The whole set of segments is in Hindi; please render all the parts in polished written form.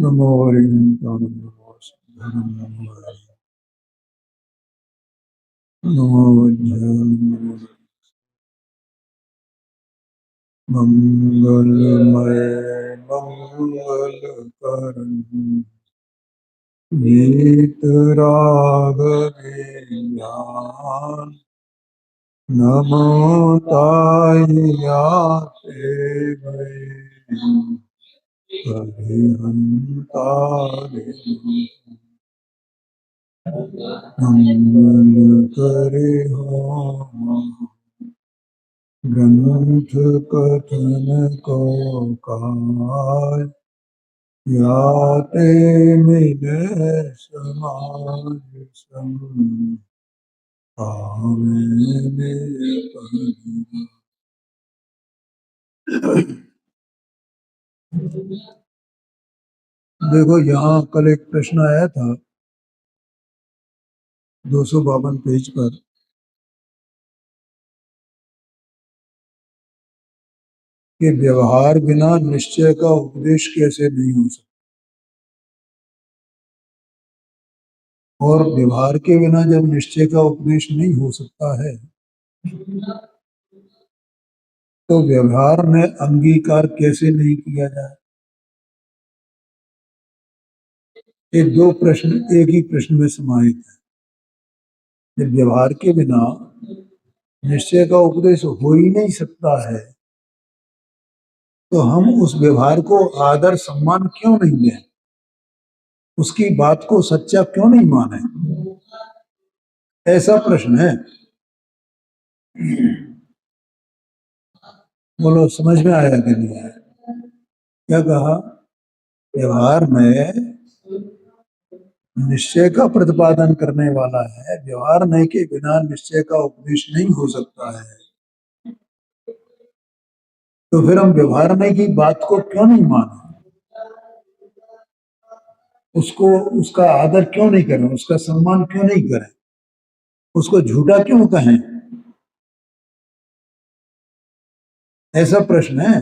नमो हरिं नमो मंगलमय मंगलकरण वीतराग ज्ञान नमो तायाते गए हरिहंतारे मंगल करे हो ग्रंथ कथन को काल याते मिले समाज संग आमें देखो, यहाँ कल एक प्रश्न आया था 252 पेज पर कि व्यवहार बिना निश्चय का उपदेश कैसे नहीं हो सकता, और व्यवहार के बिना जब निश्चय का उपदेश नहीं हो सकता है तो व्यवहार में अंगीकार कैसे नहीं किया जाए। ये दो प्रश्न एक ही प्रश्न में समाहित है। जब व्यवहार के बिना निश्चय का उपदेश हो ही नहीं सकता है तो हम उस व्यवहार को आदर सम्मान क्यों नहीं दें, उसकी बात को सच्चा क्यों नहीं माने, ऐसा प्रश्न है। बोलो, समझ में आया कि नहीं आया? क्या कहा? व्यवहार में निश्चय का प्रतिपादन करने वाला है, व्यवहार नहीं के बिना निश्चय का उपदेश नहीं हो सकता है, तो फिर हम व्यवहार नहीं की बात को क्यों नहीं माने, उसको उसका आदर क्यों नहीं करें, उसका सम्मान क्यों नहीं करें, उसको झूठा क्यों कहें, ऐसा प्रश्न है।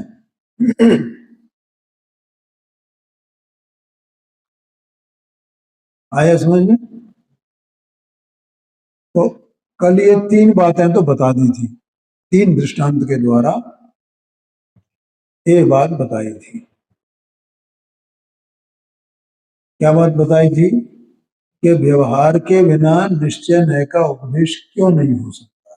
आया समझ में? तो कल ये तीन बातें तो बता दी थी, तीन दृष्टांत के द्वारा ये बात बताई थी। क्या बात बताई थी? कि व्यवहार के बिना निश्चय न्याय का उपदेश क्यों नहीं हो सकता।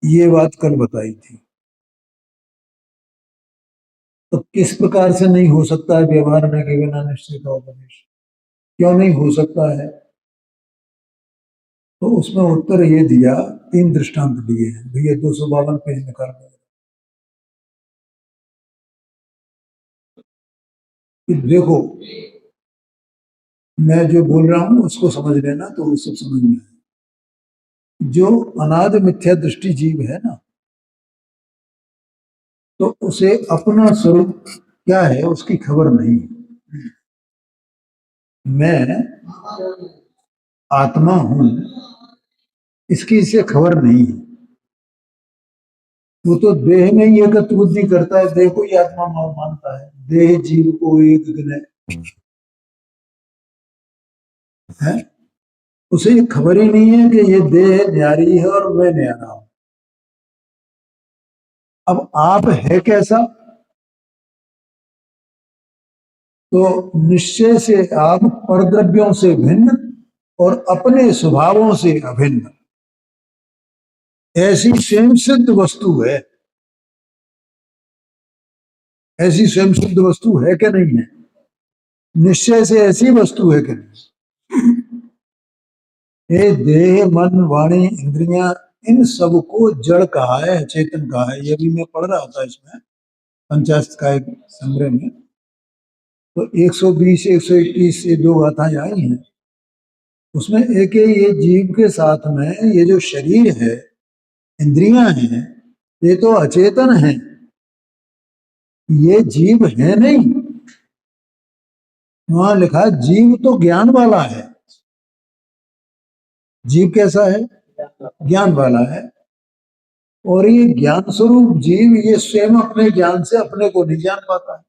ये बात कल बताई थी। तो किस प्रकार से नहीं हो सकता है व्यवहार में के बिना निश्चय का उपदेश, क्यों नहीं हो सकता है? तो उसमें उत्तर ये दिया, तीन दृष्टांत दिए हैं भैया, 252 पेज निकाल कि देखो, मैं जो बोल रहा हूं उसको समझ लेना तो वो सब समझ में आए। जो अनाद मिथ्या दृष्टि जीव है ना, तो उसे अपना स्वरूप क्या है उसकी खबर नहीं। मैं आत्मा हूं इसकी इसे खबर नहीं है। वो तो देह में ही एकत्र बुद्धि करता है, देह को ही आत्मा मानता है, देह जीव को एक गिने है। उसे ये खबर ही नहीं है कि ये देह न्यारी है और मैं न्यारा हूं। अब आप है कैसा? तो निश्चय से आप परद्रव्यों से भिन्न और अपने स्वभावों से अभिन्न ऐसी स्वयं सिद्ध वस्तु है। ऐसी स्वयं सिद्ध वस्तु है कि नहीं है? निश्चय से ऐसी वस्तु है कि नहीं? ये देह मन वाणी इंद्रियां, इन सबको जड़ कहा है, चेतन कहा है। ये भी मैं पढ़ रहा था इसमें पंचाशत का एक संग्रह में, तो 120 121 ये दो गाथाएं आई हैं। उसमें एक ये जीव के साथ में ये जो शरीर है, इंद्रियां हैं, ये तो अचेतन है, ये जीव है नहीं। वहां लिखा जीव तो ज्ञान वाला है। जीव कैसा है? ज्ञान वाला है। और ये ज्ञान स्वरूप जीव ये स्वयं अपने ज्ञान से अपने को नहीं जान पाता है।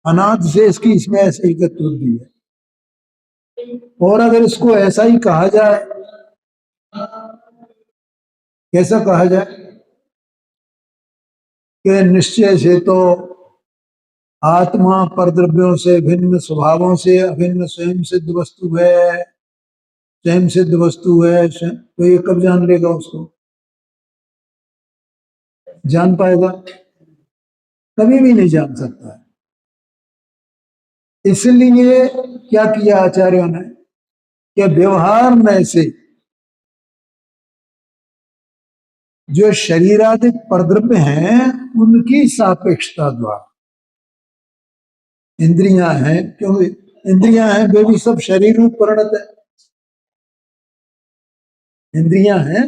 अनादि से इसकी इसमें ऐसे ही बुद्धि है। और अगर इसको ऐसा ही कहा जाए, कैसा कहा जाए कि निश्चय से तो आत्मा परद्रव्यों से भिन्न स्वभावों से अभिन्न स्वयं सिद्ध वस्तु है, स्वयं सिद्ध वस्तु है, तो ये कब जान लेगा उसको? जान पाएगा? कभी भी नहीं जान सकता है। इसलिए क्या किया आचार्यों ने कि व्यवहार में से जो शरीरादिक परद्रव्य हैं उनकी सापेक्षता द्वारा, इंद्रियां हैं, क्योंकि इंद्रियां हैं वे भी सब शरीर रूप परिणत है। इंद्रियां हैं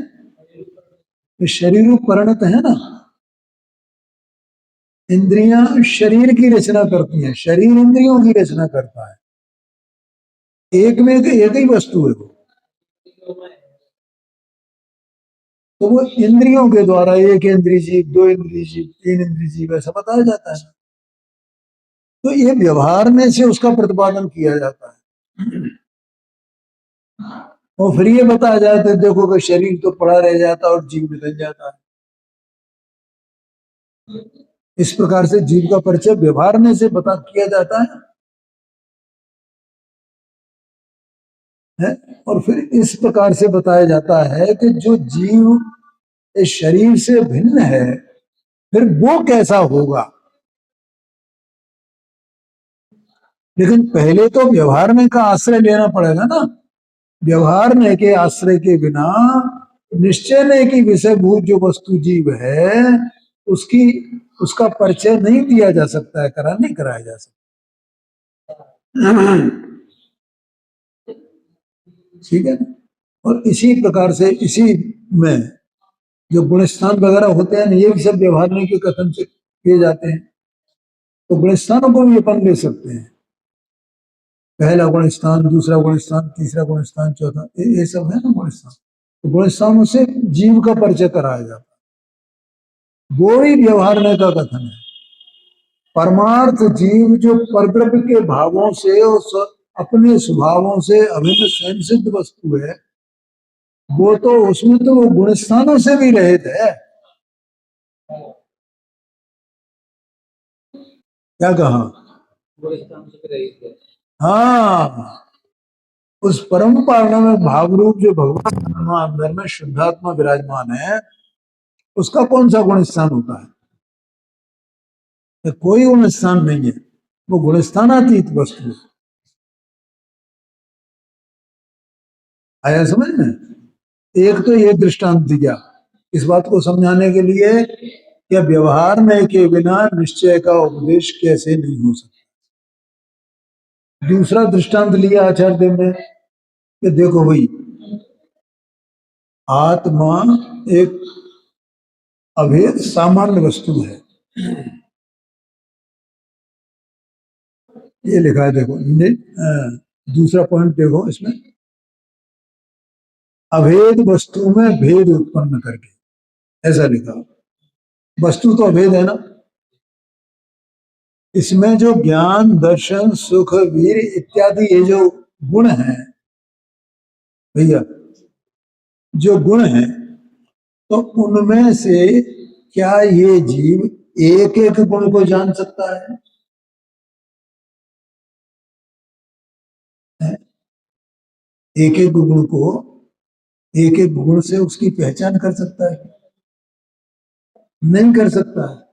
तो शरीर रूप परिणत है ना। इंद्रियां शरीर की रचना करती हैं, शरीर इंद्रियों की रचना करता है। एक में एक ही वस्तु है वो, तो वो इंद्रियों के द्वारा एक इंद्रिय जीव, दो इंद्रिय जीव, तीन इंद्रिय जीव ऐसा बताया जाता है। तो ये व्यवहार में से उसका प्रतिपादन किया जाता है। और फिर ये बताया जाता है देखो कि शरीर तो पड़ा रह जाता है और जीव निकल जाता है। इस प्रकार से जीव का परिचय व्यवहार में से बता किया जाता है। और फिर इस प्रकार से बताया जाता है कि जो जीव इस शरीर से भिन्न है फिर वो कैसा होगा। लेकिन पहले तो व्यवहार में का आश्रय लेना पड़ेगा ना। व्यवहार में के आश्रय के बिना निश्चय में की विषयभूत जो वस्तु जीव है उसकी उसका परिचय नहीं दिया जा सकता है, नहीं कराया जा सकता। ठीक है। और इसी प्रकार से इसी में जो गुणस्थान वगैरह होते हैं ये भी सब व्यवहार के कथन से किए जाते हैं। तो गुणस्थानों को भी अपन ले सकते हैं, पहला गुणस्थान, दूसरा गुणस्थान, तीसरा गुणस्थान, चौथा, ये सब है ना गुणस्थान। तो गुणस्थानों से जीव का परिचय कराया जाता है, वो ही व्यवहार में का कथन है। परमार्थ जीव जो परद्रव्य के भावों से और अपने स्वभावों से अभिन्न स्वयं सिद्ध वस्तु है, वो तो उसमें तो वो गुणस्थानों से भी रहित है। क्या कहा? हाँ, उस परम पावन भाव रूप जो भगवान अंदर में शुद्धात्मा विराजमान है उसका कौन सा गुणस्थान होता है? तो कोई गुणस्थान नहीं है, वो गुणस्थानातीत वस्तु है। आया समझ में? एक तो ये दृष्टांत दिया इस बात को समझाने के लिए कि व्यवहार में के बिना निश्चय का उपदेश कैसे नहीं हो सकता। दूसरा दृष्टांत लिया आचार्य देव ने कि देखो भाई, आत्मा एक अभेद सामान्य वस्तु है। ये लिखा है देखो, दूसरा पॉइंट देखो इसमें, अभेद वस्तु में भेद उत्पन्न करके, ऐसा लिखा। वस्तु तो अभेद है ना। इसमें जो ज्ञान, दर्शन, सुख, वीर इत्यादि ये जो गुण हैं भैया, जो गुण हैं, तो उनमें से क्या ये जीव एक एक गुण को जान सकता है? एक एक गुण को, एक एक गुण से उसकी पहचान कर सकता है? नहीं कर सकता है।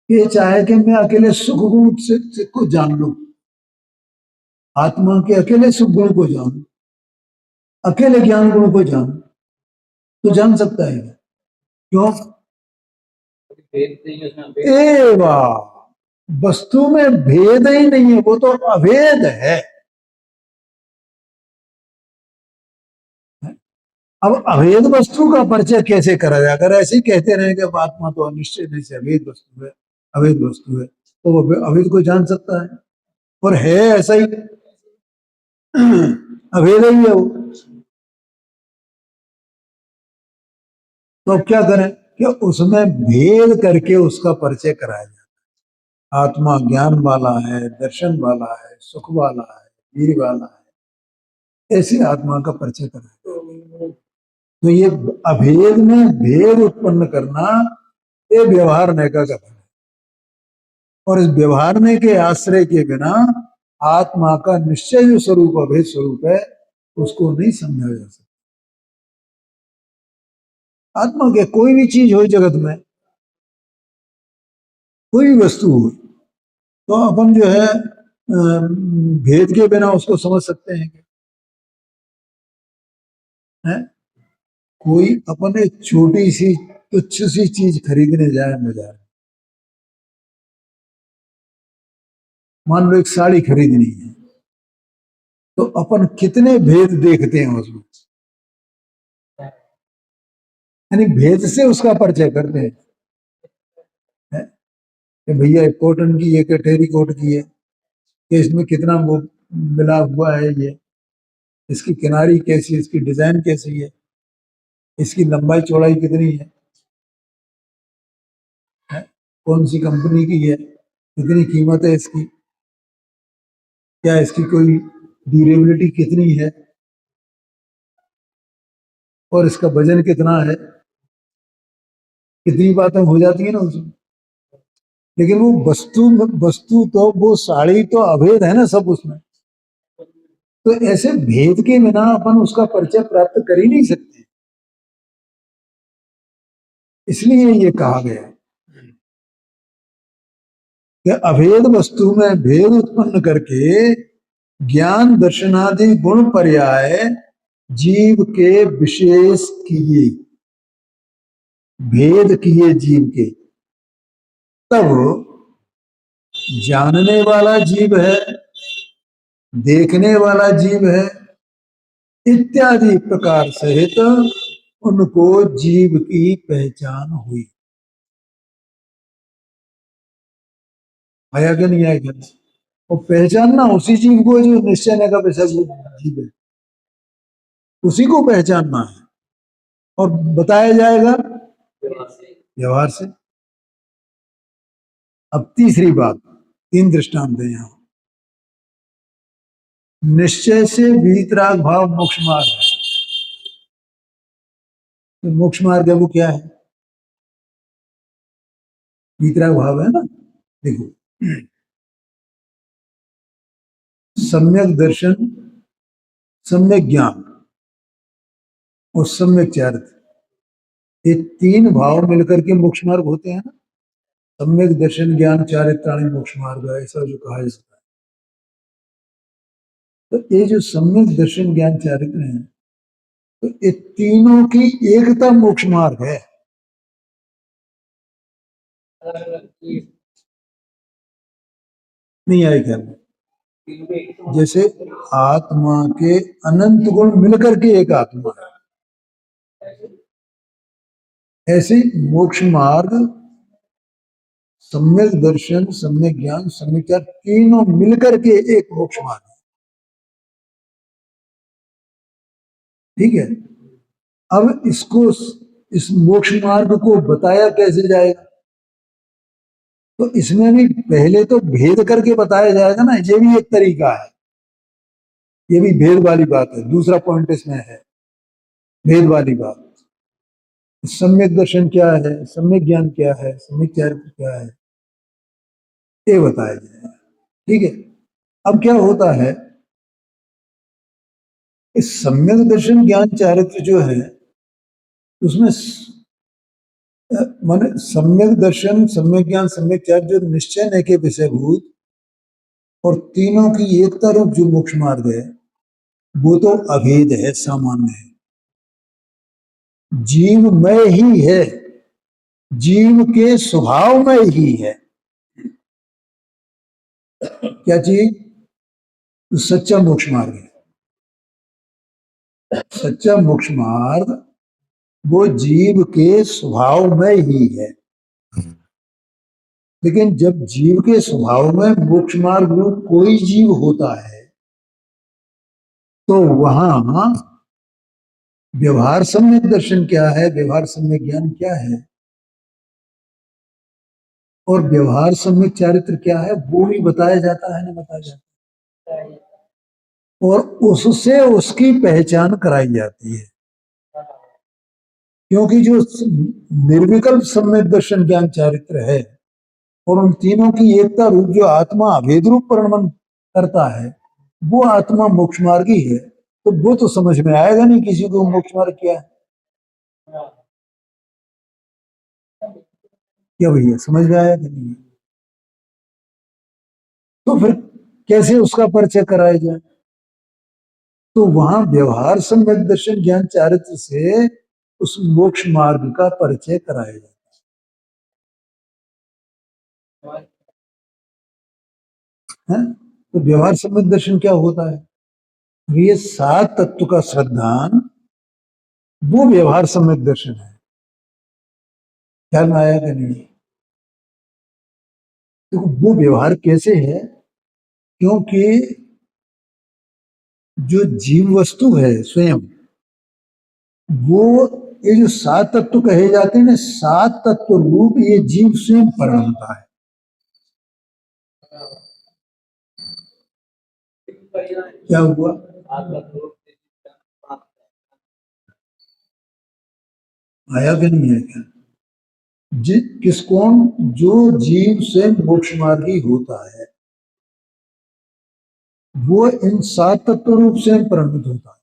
ये चाहे कि मैं अकेले सुख गुण से को जान लू, आत्मा के अकेले सुख गुण को जानू, अकेले ज्ञान गुण को जानू, तो जान सकता है। क्यों? ए वाह, वस्तु में भेद ही नहीं है, वो तो अभेद है। अब अभेद वस्तु का परिचय कैसे करा जाए? अगर ऐसे ही कहते रहे कि आत्मा तो अनिश्चय नहीं से अभेद वस्तु है, अभेद वस्तु है, तो वो अभेद को जान सकता है। और है ऐसा ही, अभेद ही है वो। तो अब क्या करें कि उसमें भेद करके उसका परिचय कराया जाए। आत्मा ज्ञान वाला है, दर्शन वाला है, सुख वाला है, वीर वाला है, ऐसी आत्मा का परिचय कराया। तो ये अभेद में भेद उत्पन्न करना, ये व्यवहार नैका का धर्म है। और इस व्यवहार ने के आश्रय के बिना आत्मा का निश्चय जो स्वरूप अभेद स्वरूप है उसको नहीं समझा जा सकता। आत्मा के कोई भी चीज हो जगत में, कोई भी वस्तु हो, तो अपन जो है भेद के बिना उसको समझ सकते हैं क्या? है? कोई अपने छोटी सी तुच्छ सी चीज खरीदने जाए बाजार, मान लो एक साड़ी खरीदनी है, तो अपन कितने भेद देखते हैं उसमें, यानी भेद से उसका परिचय करते हैं। है? कि भैया कॉटन की है कि टेरी कोट की है, कि इसमें कितना वो मिला हुआ है, ये इसकी किनारी कैसी है, इसकी डिजाइन कैसी है, इसकी लंबाई चौड़ाई कितनी है? कौन सी कंपनी की है, कितनी कीमत है इसकी, क्या इसकी कोई ड्यूरेबिलिटी कितनी है, और इसका वजन कितना है, कितनी बातें हो जाती है ना उसमें। लेकिन वो वस्तु तो वो साड़ी तो अभेद है ना सब उसमें। तो ऐसे भेद के बिना अपन उसका परिचय प्राप्त कर ही नहीं सकते, इसलिए ये कहा गया कि अभेद वस्तु में भेद उत्पन्न करके ज्ञान दर्शनादि गुण पर्याय जीव के विशेष किए, भेद किए जीव के, तब जानने वाला जीव है, देखने वाला जीव है, इत्यादि प्रकार सहित उनको जीव की पहचान हुई। आया क्या नहीं आया क्या? और पहचानना उसी जीव को जो निश्चय का विषय जीव है, उसी को पहचानना है, और बताया जाएगा व्यवहार से। अब तीसरी बात, तीन दृष्टांत है यहां। निश्चय से वीतराग भाव मोक्ष मार्ग है। तो मोक्ष मार्ग है वो क्या है? वीतराग भाव है ना। देखो, सम्यक दर्शन, सम्यक ज्ञान और सम्यक चारित्र, ये तीन भाव मिलकर के मोक्ष मार्ग होते हैं ना। सम्यक दर्शन ज्ञान चारित्राणी मोक्ष मार्ग है, ऐसा जो कहा जाता है। तो ये जो सम्यक दर्शन ज्ञान चारित्र है, तो ये तीनों की एकता मोक्ष मार्ग है। नहीं आए क्या? जैसे आत्मा के अनंत गुण मिलकर के एक आत्मा है, ऐसे मोक्ष मार्ग, सम्यक दर्शन, सम्यक ज्ञान, सम्यक चार, तीनों मिलकर के एक मोक्ष मार्ग है। ठीक है। अब इसको, इस मोक्ष मार्ग को बताया कैसे जाएगा? तो इसमें भी पहले तो भेद करके बताया जाएगा ना, ये भी एक तरीका है, ये भी भेद वाली बात है। दूसरा पॉइंट इसमें है भेद वाली बात। सम्यक दर्शन क्या है, सम्यक ज्ञान क्या है, सम्यक चारित्र क्या है, ये बताया जाएगा। ठीक है। अब क्या होता है, इस सम्यक दर्शन ज्ञान चारित्र जो है उसमें माने सम्यक दर्शन, सम्यक ज्ञान, सम्यक चारित्र जो निश्चय न के विषयभूत और तीनों की एकता रूप जो मोक्ष मार्ग है, वो तो अभेद है, सामान्य है, जीव में ही है, जीव के स्वभाव में ही है। क्या चीज? तो सच्चा मोक्ष मार्ग है। सच्चा मोक्ष मार्ग वो जीव के स्वभाव में ही है। लेकिन जब जीव के स्वभाव में मोक्ष मार्ग रूप कोई जीव होता है, तो वहां व्यवहार सम्यक दर्शन क्या है, व्यवहार सम्यक ज्ञान क्या है, और व्यवहार सम्यक चारित्र क्या है, वो भी बताया जाता है, ना बताया जाता है, और उससे उसकी पहचान कराई जाती है। क्योंकि जो निर्विकल्प सम्यक दर्शन ज्ञान चारित्र है और उन तीनों की एकता रूप जो आत्मा अभेद रूप परिणमन करता है, वो आत्मा मोक्ष मार्गी है। तो वो तो समझ में आएगा नहीं किसी को मोक्ष मार्ग क्या है। क्या भैया, समझ में आया कि नहीं? तो फिर कैसे उसका परिचय कराया जाए? तो वहां व्यवहार सम्यक दर्शन ज्ञान चारित्र से उस मोक्ष मार्ग का परिचय कराया जाए। है? तो व्यवहार सम्यक दर्शन क्या होता है? ये सात तत्व का श्रद्धान, वो व्यवहार सम्यक दर्शन है। ख्याल में आया कि नहीं? देखो वो व्यवहार कैसे है, क्योंकि जो जीव वस्तु है स्वयं, वो ये जो सात तत्व कहे जाते हैं ना, सात तत्व रूप ये जीव स्वयं परिणमता है। क्या हुआ? आया कि नहीं है क्या? किस कौन? जो जीव स्वयं मोक्ष मार्गी होता है, वो इन सात तत्व रूप से परिणत होता है।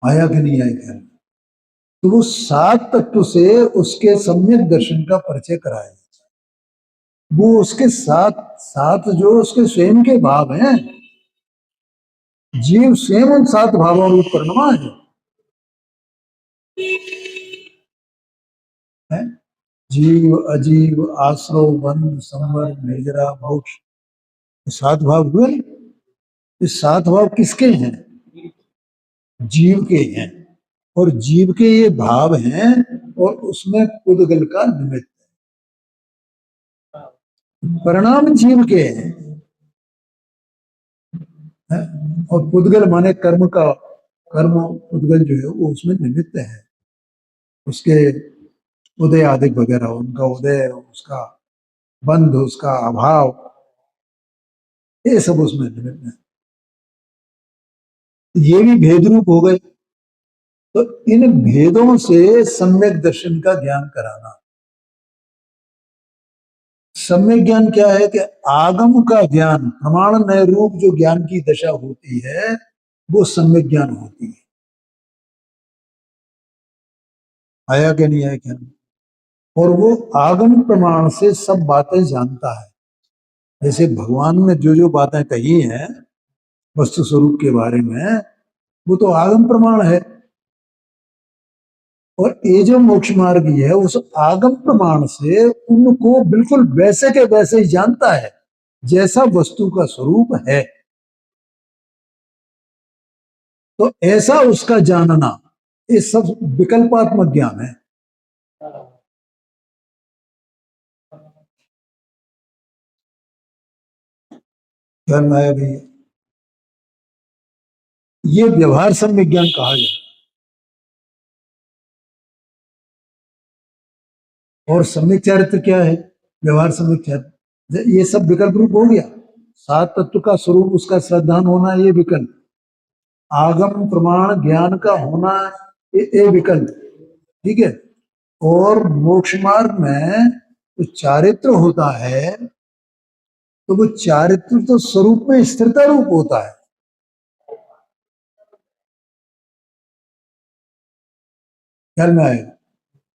आया कि नहीं आया क्या? तो वो सात तत्व से उसके सम्यक दर्शन का परिचय कराया जाता है। वो उसके साथ साथ जो उसके स्वयं के भाव हैं, जीव स्वयं उन सात भावों रूप परिणमा है। जीव, अजीव, आश्रव, बंध, संवर, निर्जरा, मोक्ष, ये सात भाव हुए। ये सात भाव किसके हैं? जीव के हैं। और जीव के ये भाव हैं, और उसमें पुद्गल का निमित्त है। परिणाम जीव के हैं, है? और पुद्गल माने कर्म का, कर्म पुद्गल जो है वो उसमें निमित्त है। उसके उदय आदि वगैरह, उनका उदय, उसका बंध, उसका अभाव, ये सब उसमें निमित्त है। ये भी भेद रूप हो गए। तो इन भेदों से सम्यक दर्शन का ज्ञान कराना। सम्यक ज्ञान क्या है कि आगम का ज्ञान, प्रमाण नय रूप जो ज्ञान की दशा होती है, वो सम्यक ज्ञान होती है। आया क्या नहीं आया क्या? और वो आगम प्रमाण से सब बातें जानता है। जैसे भगवान ने जो जो बातें कही हैं वस्तु स्वरूप के बारे में, वो तो आगम प्रमाण है। और ये जो मोक्ष मार्ग है, उस आगम प्रमाण से उनको बिल्कुल वैसे के वैसे ही जानता है जैसा वस्तु का स्वरूप है। तो ऐसा उसका जानना, ये सब विकल्पात्मक ज्ञान है। ध्यान में आया भी? ये व्यवहार सम्य ज्ञान कहा जाए। और सम्यक चारित्र क्या है? व्यवहार सम्यक चारित्र ये सब विकल्प रूप हो गया। सात तत्व का स्वरूप उसका श्रद्धान होना, ये विकल्प। आगम प्रमाण ज्ञान का होना, ये विकल्प। ठीक है। और मोक्ष मार्ग में जो चारित्र होता है, तो वो चारित्र तो स्वरूप में स्थिरता रूप होता है। ख्याल में आएगा?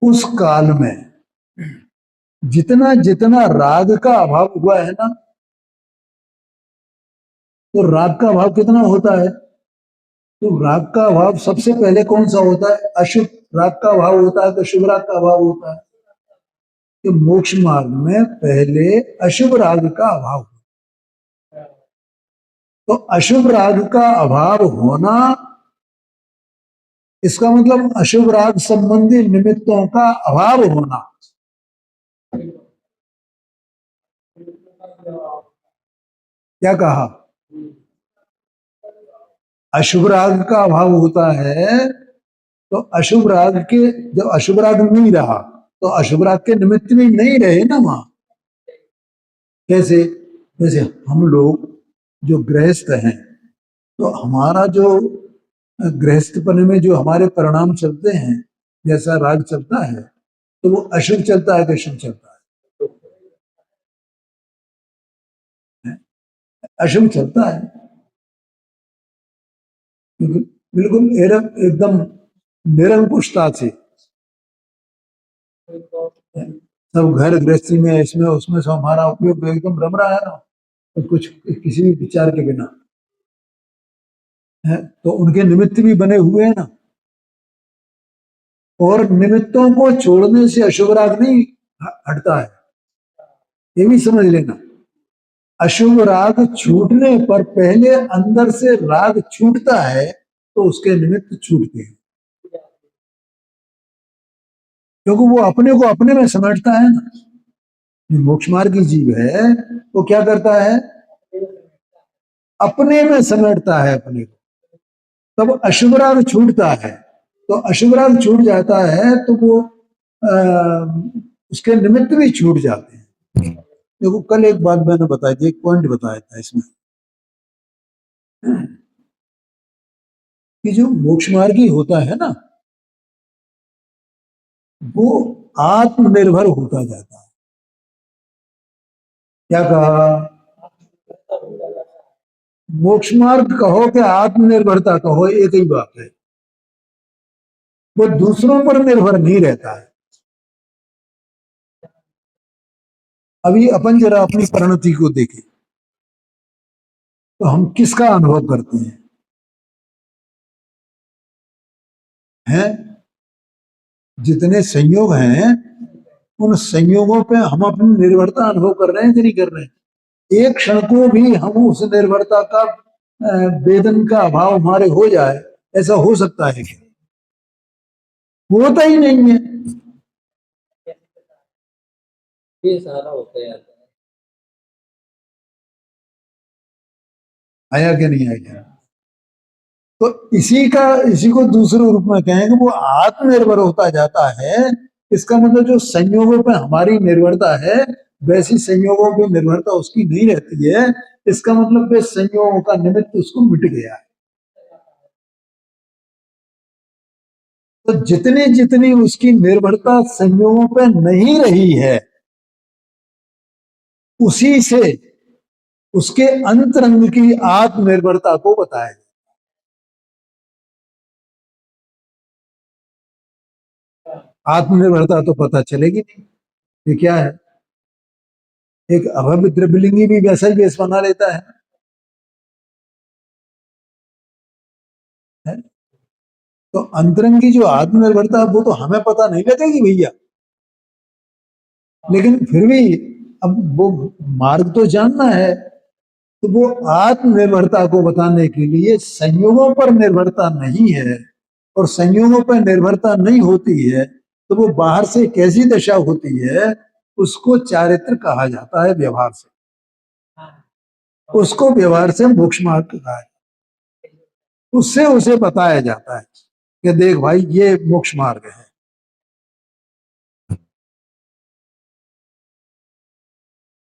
उस काल में जितना जितना राग का अभाव हुआ है ना, तो राग का अभाव कितना होता है? तो राग का अभाव सबसे पहले कौन सा होता है? अशुभ राग का अभाव होता है, तो शुभ राग का अभाव होता है। तो मोक्ष मार्ग में पहले अशुभ राग का अभाव। तो अशुभ राग का अभाव होना, इसका मतलब अशुभ राग संबंधी निमित्तों का अभाव होना। क्या कहा? अशुभ राग का अभाव होता है तो अशुभ राग के, जब अशुभ राग नहीं रहा तो अशुभ राग के निमित्त भी नहीं रहे ना वहां। कैसे? जैसे हम लोग जो गृहस्थ हैं, तो हमारा जो गृहस्थपन में जो हमारे परिणाम चलते हैं, जैसा राग चलता है, तो वो अशुभ चलता है कि शुभ चलता है? अशुभ चलता है। बिल्कुल बिल्कुल एकदम निरंकुशता से सब घर गृहस्थी में इसमें उसमें सब हमारा उपयोग एकदम रम रहा है ना, तो कुछ किसी भी विचार के बिना है, तो उनके निमित्त भी बने हुए हैं ना। और निमित्तों को छोड़ने से अशुभ राग नहीं हटता है, ये भी समझ लेना। अशुभ राग छूटने पर पहले अंदर से राग छूटता है, तो उसके निमित्त छूटते हैं, क्योंकि वो अपने को अपने में समेटता है ना। मोक्ष मार्ग की जीव है, वो क्या करता है? अपने में समेटता है अपने को, तब अशुभ राग छूटता है। तो अशुभ राग छूट जाता है तो वो उसके निमित्त भी छूट जाते हैं। देखो कल एक बात मैंने बताई थी, एक पॉइंट बताया था इसमें, कि जो मोक्ष मार्गी होता है ना, वो आत्मनिर्भर होता जाता है। क्या कहा? मोक्ष मार्ग कहो कि आत्मनिर्भरता कहो, एक ही बात है। वो दूसरों पर निर्भर नहीं रहता है। अभी अपन जरा अपनी परिणति को देखें, तो हम किसका अनुभव करते हैं? जितने संयोग हैं, उन संयोगों पे हम अपनी निर्भरता अनुभव कर रहे हैं कि नहीं कर रहे हैं? एक क्षण को भी हम उस निर्भरता का वेदन का अभाव हमारे हो जाए, ऐसा हो सकता है क्या? होता ही नहीं है। ये सारा होता है। आया कि नहीं आया? तो इसी को दूसरे रूप में कहेंगे, वो आत्मनिर्भर होता जाता है। इसका मतलब जो संयोगों पर हमारी निर्भरता है, वैसी संयोगों पर निर्भरता उसकी नहीं रहती है। इसका मतलब वे संयोगों का निमित्त उसको मिट गया है। तो जितनी जितनी उसकी निर्भरता संयोगों पर नहीं रही है, उसी से उसके अंतरंग की आत्मनिर्भरता को बताया। आत्मनिर्भरता तो पता चलेगी नहीं, ये क्या है? एक अभव्य द्रव्यलिंगी भी वैसा ही वेश बना लेता है? तो अंतरंग की जो आत्मनिर्भरता, वो तो हमें पता नहीं लगेगी भैया, लेकिन फिर भी अब वो मार्ग तो जानना है। तो वो आत्मनिर्भरता को बताने के लिए संयोगों पर निर्भरता नहीं है, और संयोगों पर निर्भरता नहीं होती है, तो वो बाहर से कैसी दशा होती है, उसको चारित्र कहा जाता है, व्यवहार से। उसको व्यवहार से मोक्ष मार्ग कहा है। उससे उसे बताया जाता है कि देख भाई, ये मोक्ष मार्ग है।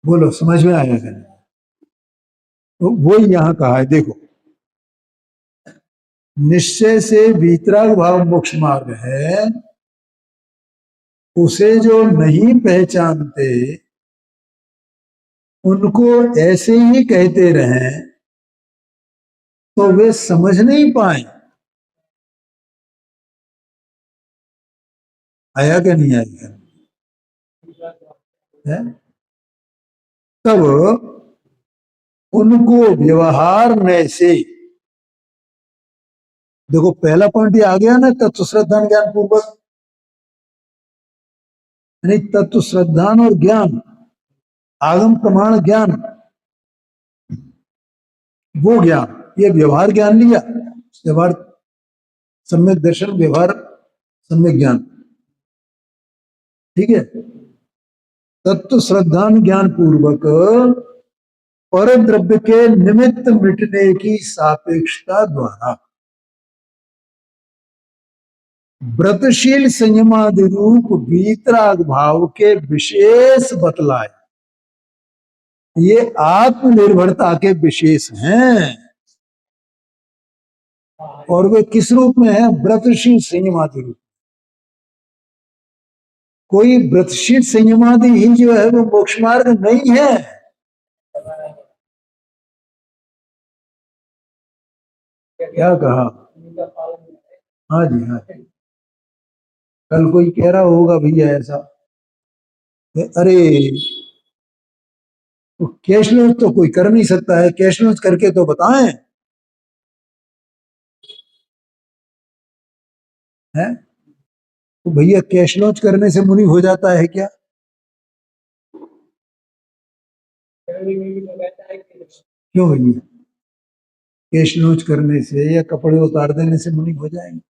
बोलो, समझ में आया क्या? तो वो यहाँ कहा है, देखो, निश्चय से वीतराग भाव मोक्ष मार्ग है। उसे जो नहीं पहचानते, उनको ऐसे ही कहते रहें तो वे समझ नहीं पाए। आया क्या नहीं आया? है? तब उनको व्यवहार में से, देखो पहला पॉइंट ये आ गया ना, तत्व श्रद्धान ज्ञान पूर्वक, यानी तत्व श्रद्धान और ज्ञान, आगम प्रमाण ज्ञान, वो ज्ञान, ये व्यवहार ज्ञान लिया, व्यवहार सम्यक दर्शन, व्यवहार सम्यक ज्ञान, ठीक है। तत्व श्रद्धान ज्ञान पूर्वक और द्रव्य के निमित्त मिटने की सापेक्षता द्वारा व्रतशील संयमादि रूप वीतराग भाव के विशेष बतलाए। ये आत्मनिर्भरता के विशेष हैं और वे किस रूप में है? व्रतशील संयमादि रूप। कोई व्रतशील संयमादि ही जो है वो मोक्ष मार्ग नहीं है। क्या कहा? हाँ जी, हाँ जी। कल कोई कह रहा होगा भैया ऐसा, अरे तो कैश लॉन्च तो कोई कर नहीं सकता है, कैश लॉन्च करके तो बताएं। है तो भैया कैश लॉन्च करने से मुनि हो जाता है क्या? क्यों भैया? कैश लॉन्च करने से या कपड़े उतार देने से मुनि हो जाएंगे?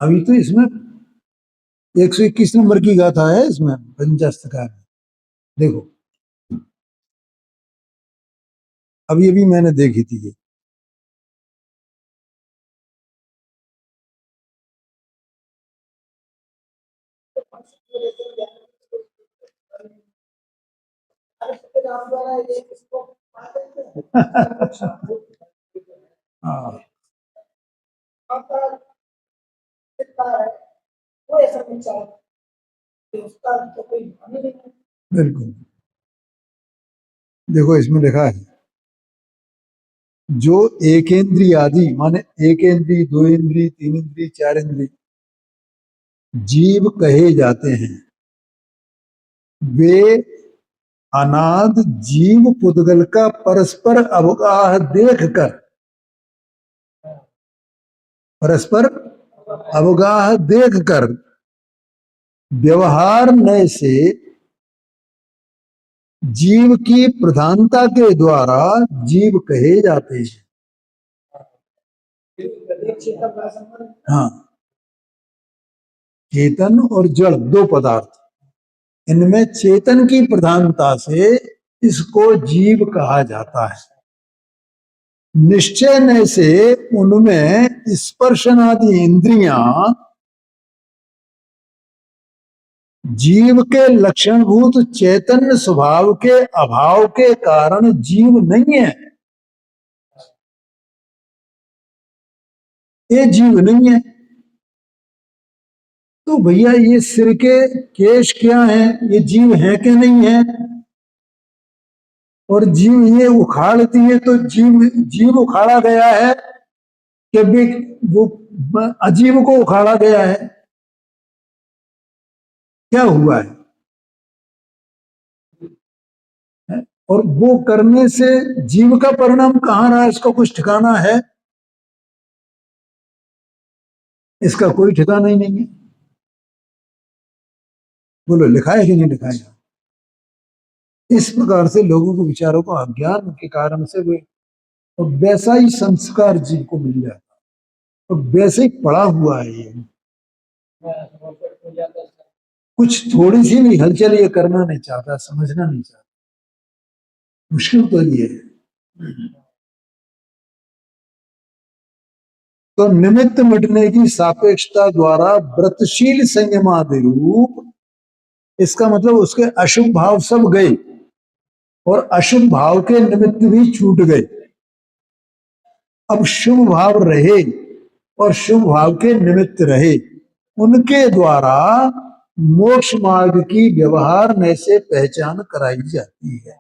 अभी तो इसमें 121 नंबर की गाथा है इसमें पंचास्तकार में, देखो अभी अभी मैंने देखी थी ये। हाँ बिल्कुल। देखो इसमें लिखा है जो एकेंद्रिय आदि माने एक इंद्री, दो इंद्री, तीन इंद्री, चार इंद्री जीव कहे जाते हैं, वे अनाद जीव पुद्गल का परस्पर अवगाह देखकर, परस्पर अवगाह देखकर व्यवहार नय से जीव की प्रधानता के द्वारा जीव कहे जाते हैं। हाँ, चेतन और जड़ दो पदार्थ, इनमें चेतन की प्रधानता से इसको जीव कहा जाता है। निश्चय नय से उनमें स्पर्शनादि इंद्रियां जीव के लक्षणभूत चैतन्य स्वभाव के अभाव के कारण जीव नहीं है। ये जीव नहीं है। तो भैया ये सिर के केश क्या है? ये जीव है कि नहीं है? और जीव ये उखाड़ दिए तो जीव जीव उखाड़ा गया है कि भी वो अजीव को उखाड़ा गया है? क्या हुआ है? और वो करने से जीव का परिणाम कहाँ रहा? इसका कुछ ठिकाना है? इसका कोई ठिकाना ही नहीं है। बोलो लिखा है कि नहीं लिखा है? इस प्रकार से लोगों को विचारों को अज्ञान के कारण से वे तो वैसा ही संस्कार जीव को मिल जाता, तो वैसे ही पड़ा हुआ है ये, कुछ थोड़ी सी भी हलचल ये करना नहीं चाहता, समझना नहीं चाहता। मुश्किल तो ये है। तो निमित्त मिटने की सापेक्षता द्वारा व्रतशील संयमादि रूप, इसका मतलब उसके अशुभ भाव सब गए और अशुभ भाव के निमित्त भी छूट गए। अब शुभ भाव रहे और शुभ भाव के निमित्त रहे, उनके द्वारा मोक्ष मार्ग की व्यवहार में से पहचान कराई जाती है।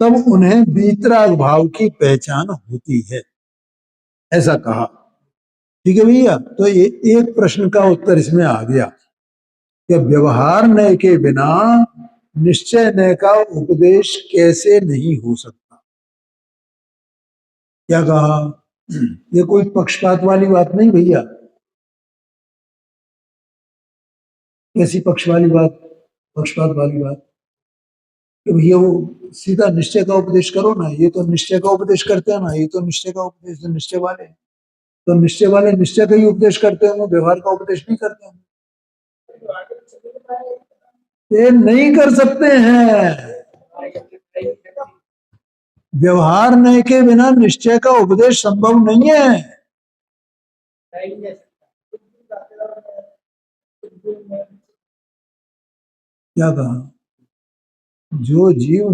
तब उन्हें वीतराग भाव की पहचान होती है, ऐसा कहा। ठीक है भैया, तो ये एक प्रश्न का उत्तर इसमें आ गया कि व्यवहार नय के बिना निश्चय नय का उपदेश कैसे नहीं हो सकता। क्या कहा? ये कोई पक्षपात वाली बात नहीं भैया। कैसी पक्ष वाली बात? पक्षपात वाली बात कि भैया वो सीधा निश्चय का उपदेश करो ना, ये तो निश्चय का उपदेश करते हैं ना, ये तो निश्चय का उपदेश, निश्चय वाले तो निश्चय वाले निश्चय का ही उपदेश करते हैं, व्यवहार का उपदेश नहीं करते हैं। ये नहीं कर सकते हैं। व्यवहार नहीं के बिना निश्चय का उपदेश संभव नहीं है। क्या कहा? जो जीव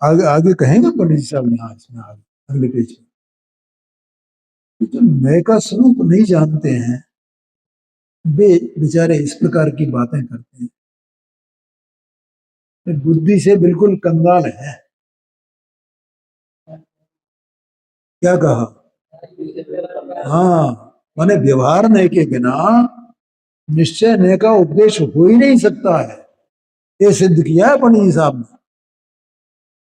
आगे आगे कहेंगे पंडित जी साहब यहाँ इसमें आगे अगले पेज में, जो नए का स्वरूप नहीं जानते हैं वे बेचारे इस प्रकार की बातें करते हैं, बुद्धि से बिल्कुल कंगाल है। क्या कहा? हाँ, माने व्यवहार नहीं के बिना निश्चय नहीं का उपदेश हो ही नहीं सकता है। ये सिद्ध किया है पंडित जी साहब ने।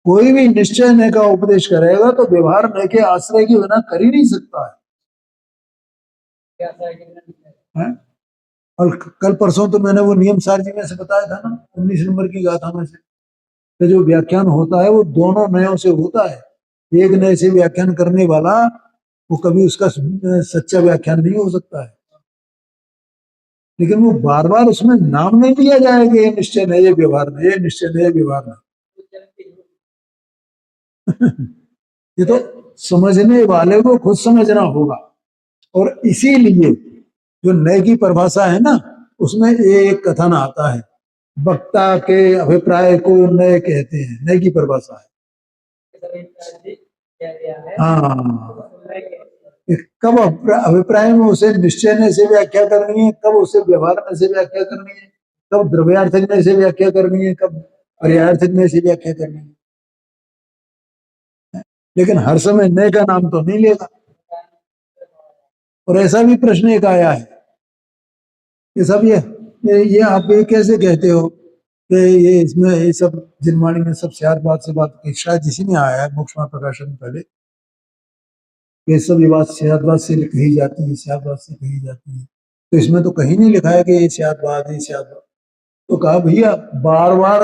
कोई भी निश्चय नहीं का उपदेश करेगा तो व्यवहार नहीं के आश्रय के बिना कर ही नहीं सकता है? और कल परसों तो मैंने वो नियम सार जी में से बताया था ना, 19 नंबर की गाथा में से, तो जो व्याख्यान होता है वो दोनों नयों से होता है। एक नए से व्याख्यान करने वाला वो कभी उसका सच्चा व्याख्यान नहीं हो सकता है। लेकिन वो बार बार उसमें नाम नहीं लिया जाएगा, ये निश्चय नहीं, ये व्यवहार नहीं, ये निश्चय नहीं, ये व्यवहार नहीं। ये तो समझने वाले को खुद समझना होगा। और इसीलिए जो नए की परिभाषा है ना, उसमें एक कथन आता है, वक्ता के अभिप्राय को नए कहते हैं, नए की परिभाषा है। हाँ, कब अभिप्राय में उसे निश्चय ने से व्याख्या करनी है, कब उसे व्यवहार में से व्याख्या करनी है, कब द्रव्यार्थक ने से व्याख्या करनी है, कब पर्यार्थक ने से व्याख्या करनी है। लेकिन हर समय नए का नाम तो नहीं लेगा। और ऐसा भी प्रश्न एक आया है कि सब ये आप ये कैसे कहते हो कि ये इसमें ये सब जिनवाणी में सब सियाद बात से बात की, शायद इसी में आया है मोक्षमा प्रकाशन पहले, ये सब ये बात सियाद बात से कही जाती है, सियाद बात से कही जाती है। तो इसमें तो कहीं नहीं लिखा है कि ये सियाद बात, ये सियाद बात। तो कहा भैया बार बार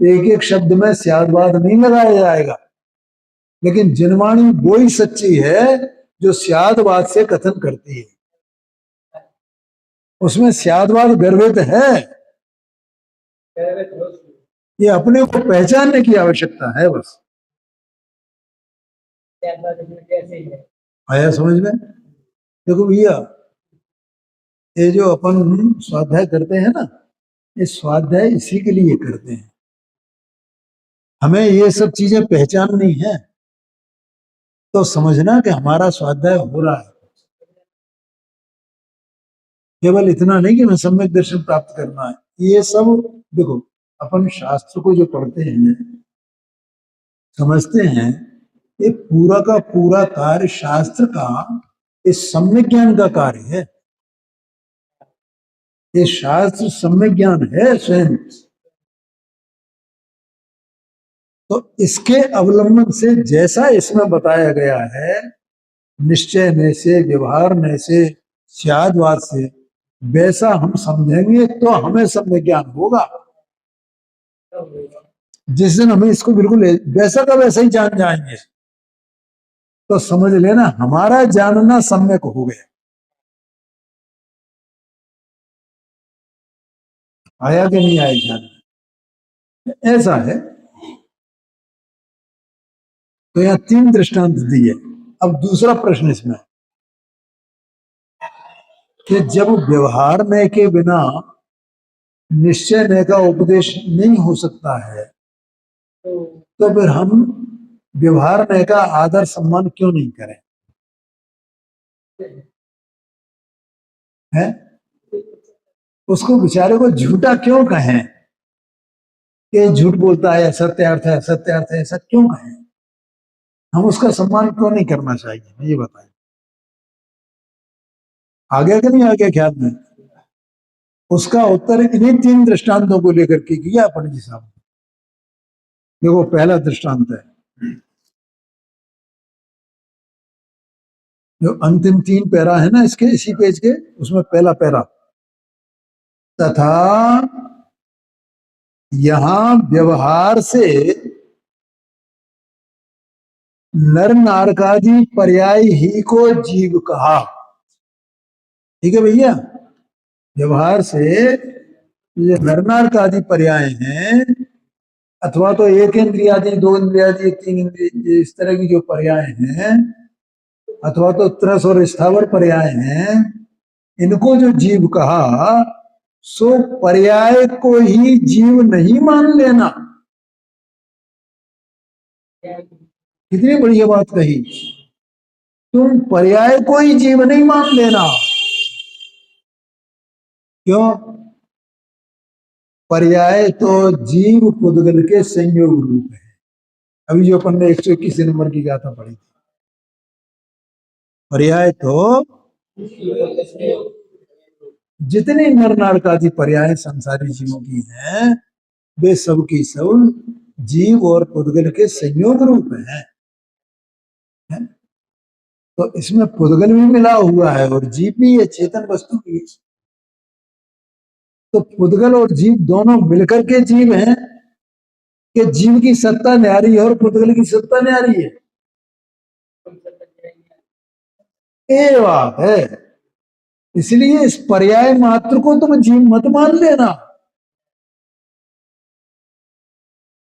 एक एक शब्द में सियादवाद नहीं लगाया जाएगा, लेकिन जिनवाणी वो ही सच्ची है जो सियादवाद से कथन करती है। उसमें सियादवाद गर्भित है, ये अपने को पहचानने की आवश्यकता है बस। आया समझ में? देखो भैया, ये जो अपन स्वाध्याय करते हैं ना, ये स्वाध्याय इसी के लिए करते हैं, हमें ये सब चीजें पहचाननी है तो समझना कि हमारा स्वाध्याय हो रहा है। केवल इतना नहीं कि मैं सम्यक दर्शन प्राप्त करना है, ये सब देखो अपन शास्त्र को जो पढ़ते हैं समझते हैं, ये पूरा का पूरा कार्य शास्त्र का इस सम्यक ज्ञान का कार्य है। ये शास्त्र सम्यक ज्ञान है स्वयं। तो इसके अवलंबन से जैसा इसमें बताया गया है, निश्चय में से, व्यवहार में से, स्यादवाद से, वैसा हम समझेंगे तो हमें सम्यक ज्ञान होगा। जिस दिन हमें इसको बिल्कुल वैसा का वैसा ही जान जाएंगे तो समझ लेना हमारा जानना सम्यक हो गया। आया कि नहीं आया ध्यान? ऐसा है। तो यहाँ 3 दृष्टांत दिए। अब दूसरा प्रश्न इसमें कि जब व्यवहार में के बिना निश्चय ने का उपदेश नहीं हो सकता है तो फिर हम व्यवहार ने का आदर सम्मान क्यों नहीं करें? है उसको बेचारे को झूठा क्यों कहें कि झूठ बोलता है, सत्य अर्थ है, सत्य अर्थ है, ऐसा क्यों कहें? हम उसका सम्मान क्यों नहीं करना चाहिए, ये बताएं। आगे कि नहीं आगे ख्याल में? उसका उत्तर इन्हीं 3 दृष्टांतों को लेकर के किया पंडित जी साहब। देखो पहला दृष्टांत है जो अंतिम 3 पैरा है ना इसके, इसी पेज के, उसमें पहला पैरा, तथा यहां व्यवहार से नर नारकादि पर्याय ही को जीव कहा। ठीक है भैया, व्यवहार से ये नरनार्क आदि पर्याय हैं, अथवा तो एक इंद्रियादि, दो इंद्रियादि, तीन इंद्रिय, इस तरह की जो पर्याय हैं, अथवा तो त्रस और स्थावर पर्याय हैं, इनको जो जीव कहा, सो पर्याय को ही जीव नहीं मान लेना। कितनी बढ़िया बात कही, तुम पर्याय को ही जीव नहीं मान लेना। क्यों? पर्याय तो जीव पुद्गल के संयोग रूप है। अभी जो अपन ने 121 नंबर की गाथा पढ़ी थी, पर्याय तो जितने नर नारक आदि पर्याय संसारी जीवों की हैं, वे सब की सब जीव और पुद्गल के संयोग रूप हैं। तो इसमें पुद्गल भी मिला हुआ है और जीव भी है, चेतन वस्तु भी है। तो पुद्गल और जीव दोनों मिलकर के जीव हैं कि जीव की सत्ता न्यारी है और पुद्गल की सत्ता न्यारी है। ये बात है। इसलिए इस पर्याय मात्र को तुम जीव मत मान लेना।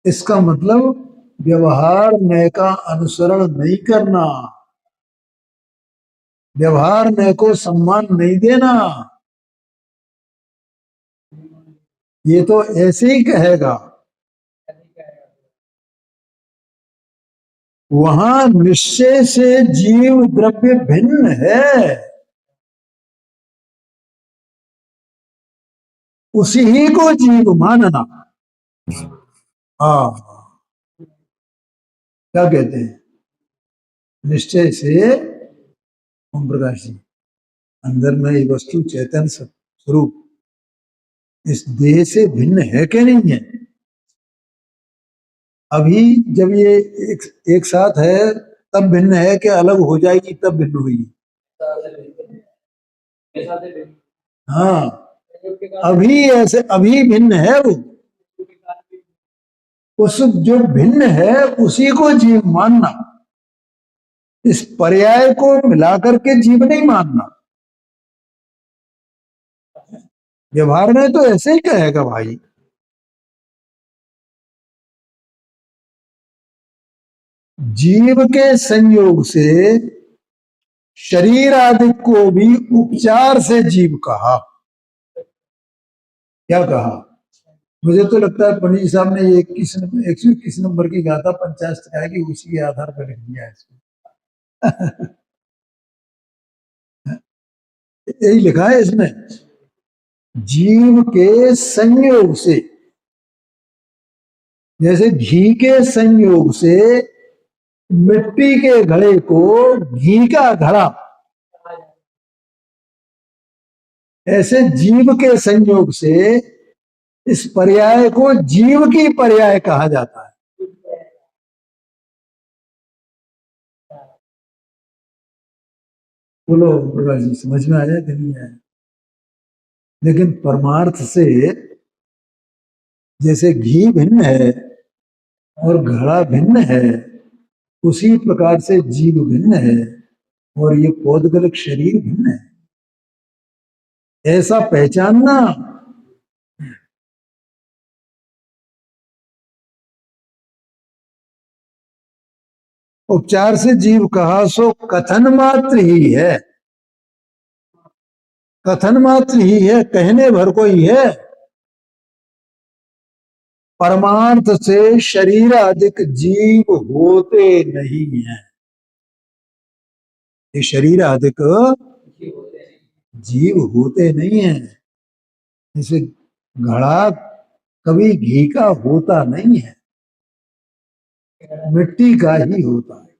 इसका मतलब व्यवहार नय का अनुसरण नहीं करना, व्यवहार नय को सम्मान नहीं देना। ये तो ऐसे ही कहेगा, वहां निश्चय से जीव द्रव्य भिन्न है, उसी ही को जीव मानना। हाँ, क्या कहते हैं? निश्चय से, ओम प्रकाश जी, अंदर में ये वस्तु चेतन स्वरूप इस देह से भिन्न है कि नहीं है? अभी जब ये एक साथ है तब भिन्न है कि अलग हो जाएगी तब भिन्न हुई? हाँ, अभी ऐसे अभी भिन्न है वो। उस जो भिन्न है उसी को जीव मानना, इस पर्याय को मिलाकर के जीव नहीं मानना। व्यवहार में तो ऐसे ही कहेगा भाई। जीव के संयोग से शरीर आदि को भी उपचार से जीव कहा। क्या कहा? मुझे तो लगता है पंडित जी साहब ने ये 121 नंबर की गाथा पंचाशत का है कि उसी के आधार पर लिख दिया है इसको। यही लिखा है इसमें, जीव के संयोग से, जैसे घी के संयोग से मिट्टी के घड़े को घी का घड़ा, ऐसे जीव के संयोग से इस पर्याय को जीव की पर्याय कहा जाता है। बोलो प्रकाश जी, समझ में आया कि नहीं आया? लेकिन परमार्थ से जैसे घी भिन्न है और घड़ा भिन्न है, उसी प्रकार से जीव भिन्न है और ये पौधगलिक शरीर भिन्न है, ऐसा पहचानना। उपचार से जीव कहा सो कथन मात्र ही है, कथन मात्र ही है, कहने भर को ही है। परमार्थ से शरीर अधिक जीव होते नहीं है। ये शरीर अधिक जीव होते नहीं है। जैसे घड़ा कभी घी का होता नहीं है, मिट्टी का ही होता है।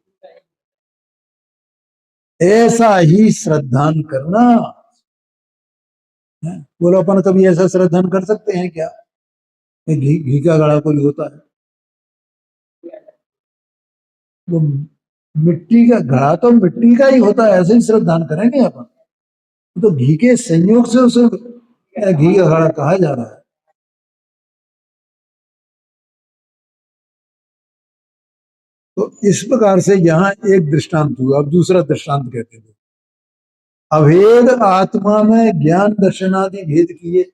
ऐसा ही श्रद्धान करना। बोलो, अपन कभी ऐसा श्रद्धान कर सकते हैं क्या? घी घी का घड़ा कोई होता है? वो मिट्टी का घड़ा तो मिट्टी का ही होता है, ऐसे ही श्रद्धान करेंगे अपन? तो घी के संयोग से उसे घी का घड़ा कहा जा रहा है। तो इस प्रकार से यहाँ एक दृष्टांत हुआ। अब दूसरा दृष्टांत कहते थे, अभेद आत्मा में ज्ञान दर्शनादि भेद किए।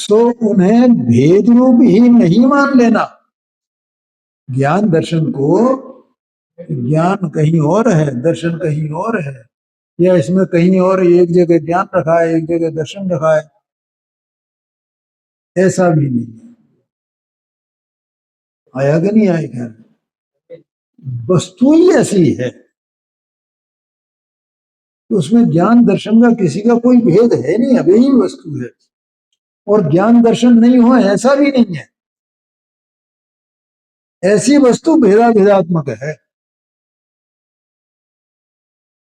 तो उन्हें भेद रूप ही नहीं मान लेना। ज्ञान दर्शन को, ज्ञान कहीं और है, दर्शन कहीं और है, या इसमें कहीं और एक जगह ज्ञान रखा है, एक जगह दर्शन रखा है, ऐसा भी नहीं है। आया कि नहीं आएगा? वस्तु ही ऐसी है तो उसमें ज्ञान दर्शन का किसी का कोई भेद है नहीं, अब यही वस्तु है। और ज्ञान दर्शन नहीं हो ऐसा भी नहीं है, ऐसी वस्तु भेदा भेदात्मक है।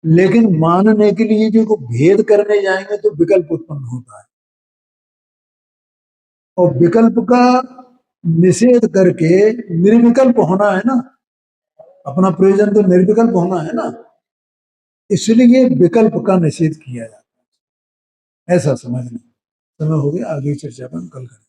लेकिन मानने के लिए जो भेद करने जाएंगे तो विकल्प उत्पन्न होता है, और विकल्प का निषेध करके निर्विकल्प होना है ना, अपना प्रयोजन तो निर्विकल्प होना है ना, इसलिए विकल्प का निषेध किया जाता है, ऐसा समझना। समय हो गया, आगे चर्चा अपन कल करें।